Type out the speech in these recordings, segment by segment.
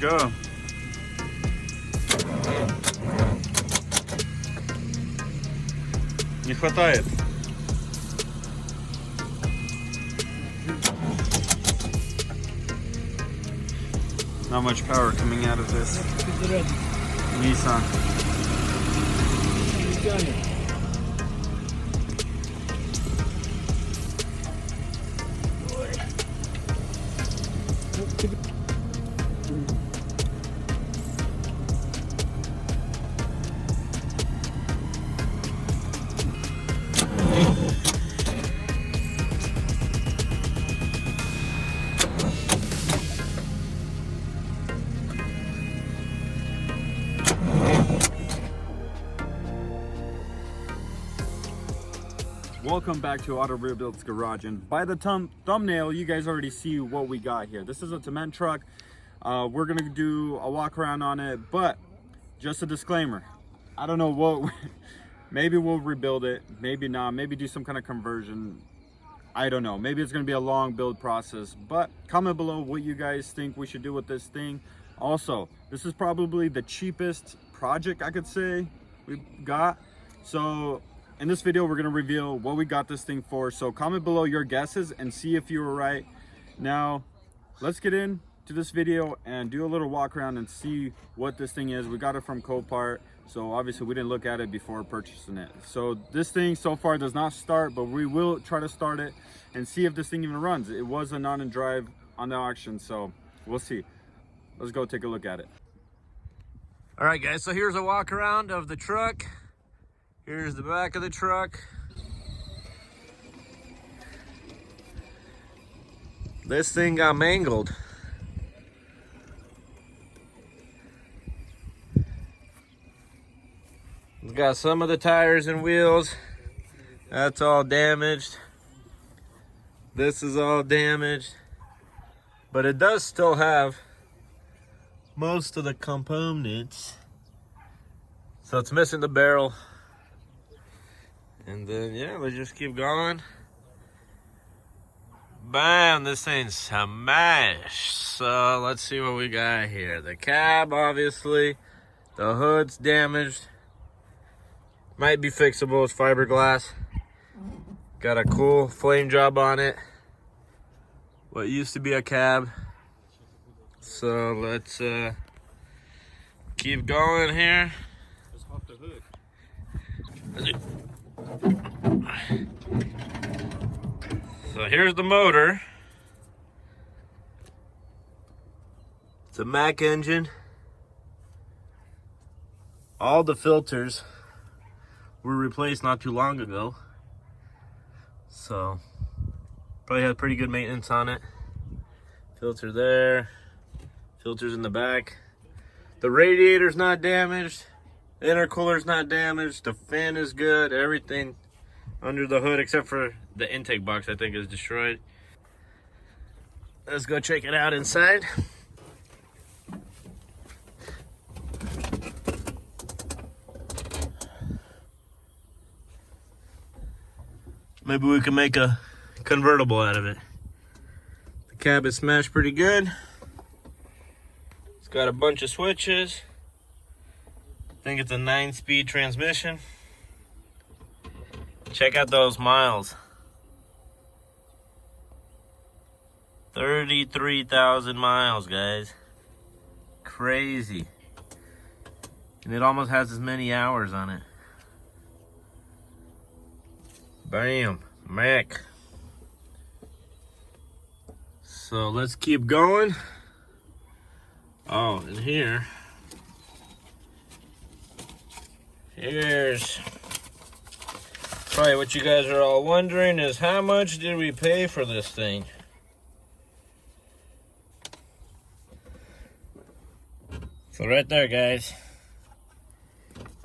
go. Не хватает. Not much power coming out of this Nissan. Welcome back to Auto Rebuild's Garage, and by the thumbnail you guys already see what we got here. This is a cement truck. We're gonna do a walk around on it, but just a disclaimer, I don't know what maybe we'll rebuild it, maybe not, maybe do some kind of conversion. I don't know, maybe it's gonna be a long build process, but comment below what you guys think we should do with this thing. Also, this is probably the cheapest project I could say we've got. So in this video, we're going to reveal what we got this thing for. So comment below your guesses and see if you were right. Now, let's get into this video and do a little walk around and see what this thing is. We got it from Copart, so obviously we didn't look at it before purchasing it. So this thing so far does not start, but we will try to start it and see if this thing even runs. It was a non and drive on the auction, so we'll see. Let's go take a look at it. All right, guys, so here's a walk around of the truck. Here's the back of the truck. This thing got mangled. It's got some of the tires and wheels. That's all damaged. This is all damaged. But it does still have most of the components. So it's missing the barrel. And then, yeah, let's just keep going. Bam, this thing's smashed. So let's see what we got here. The cab, obviously. The hood's damaged. Might be fixable, it's fiberglass. Got a cool flame job on it. What used to be a cab. So let's keep going here. Let's pop the hood. So here's the motor. It's a Mack engine. All the filters were replaced not too long ago. So probably had pretty good maintenance on it. Filter there. Filters in the back. The radiator's not damaged. The intercooler's not damaged. The fan is good. Everything under the hood except for the intake box, I think, is destroyed. Let's go check it out inside. Maybe we can make a convertible out of it. The cab is smashed pretty good. It's got a bunch of switches. I think it's a 9-speed transmission. Check out those miles. 33,000 miles, guys. Crazy. And it almost has as many hours on it. Bam, Mack. So let's keep going. Oh, and here's probably what you guys are all wondering is how much did we pay for this thing? So right there, guys.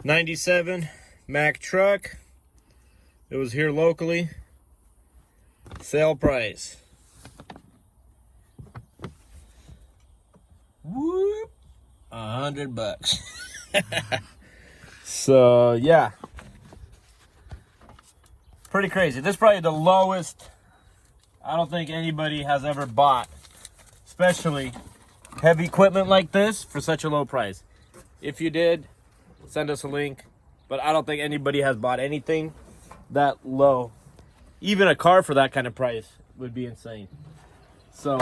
97 Mack truck. It was here locally. Sale price. Whoop. $100. So yeah. Pretty crazy. This is probably the lowest I don't think anybody has ever bought, especially heavy equipment like this for such a low price. If you did, send us a link. But I don't think anybody has bought anything that low. Even a car for that kind of price would be insane. So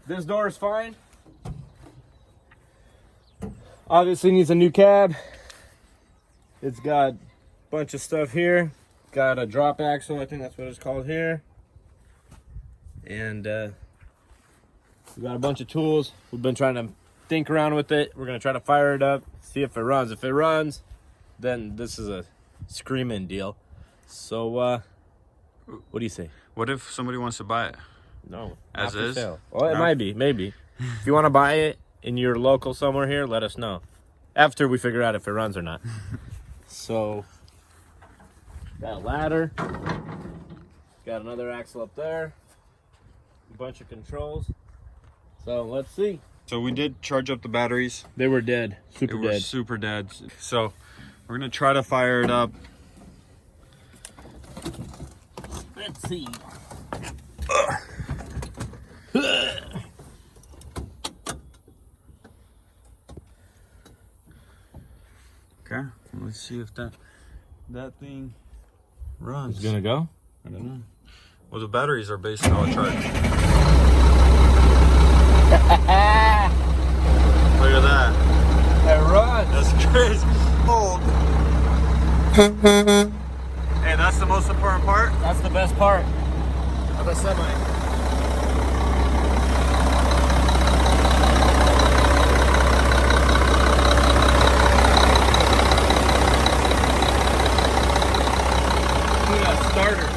this door is fine. Obviously needs a new cab. It's got a bunch of stuff here. Got a drop axle, I think that's what it's called here. And we got a bunch of tools. We've been trying to think around with it. We're gonna try to fire it up, see if it runs. If it runs, then this is a screaming deal. So what do you say? What if somebody wants to buy it? No, as is. Sale. Well, it might be, maybe. If you want to buy it and you're local somewhere here, let us know after we figure out if it runs or not. So got a ladder, got another axle up there, a bunch of controls. So let's see. So we did charge up the batteries. They were dead, Super dead. So we're gonna try to fire it up. Let's see. Okay, let's see if that thing runs. It's gonna go? I don't know. Well, the batteries are basically all charged. Look at that. It runs. That's crazy. Old. Hey, that's the most important part. That's the best part of a semi. Starter.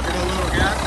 Get a little gas.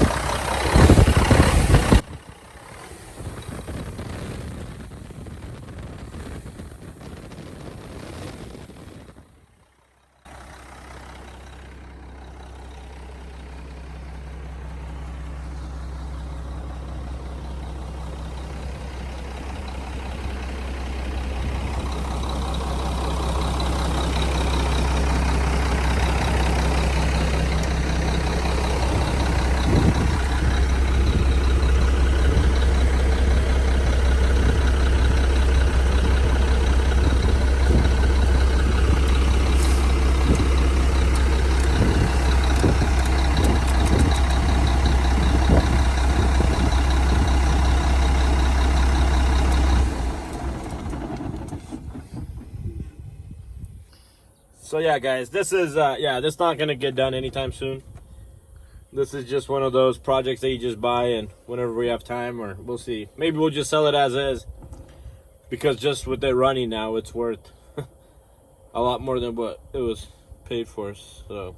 So yeah, guys, this is this not gonna get done anytime soon. This is just one of those projects that you just buy and whenever we have time, or we'll see. Maybe we'll just sell it as is, because just with it running now, it's worth a lot more than what it was paid for. So,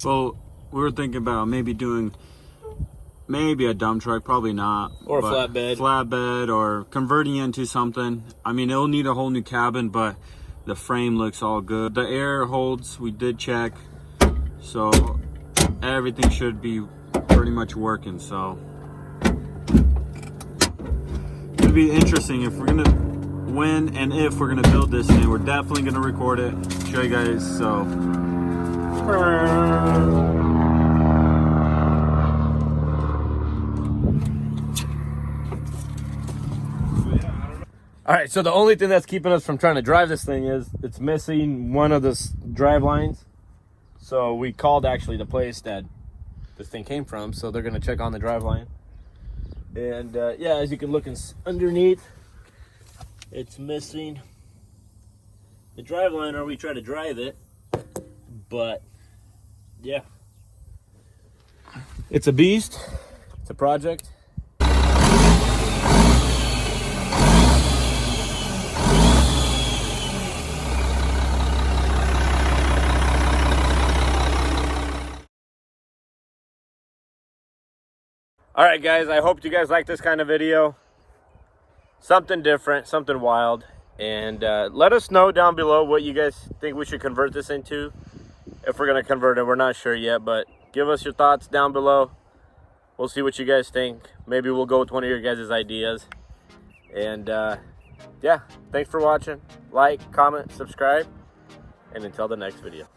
well, we were thinking about maybe doing a dump truck, probably not, or a flatbed, or converting into something. I mean, it'll need a whole new cabin, but the frame looks all good. The air holds, we did check, so everything should be pretty much working. So it'll be interesting if we're gonna when and if we're gonna build this thing. We're definitely gonna record it, show you guys. So all right, so the only thing that's keeping us from trying to drive this thing is it's missing one of the drive lines. So we called actually the place that this thing came from, so they're gonna check on the drive line. And yeah, as you can look underneath, it's missing the drive line, or we try to drive it, but yeah, it's a beast. It's a project. All right, guys, I hope you guys like this kind of video. Something different, something wild. And let us know down below what you guys think we should convert this into. If we're going to convert it, we're not sure yet. But give us your thoughts down below. We'll see what you guys think. Maybe we'll go with one of your guys' ideas. And yeah, thanks for watching. Like, comment, subscribe. And until the next video.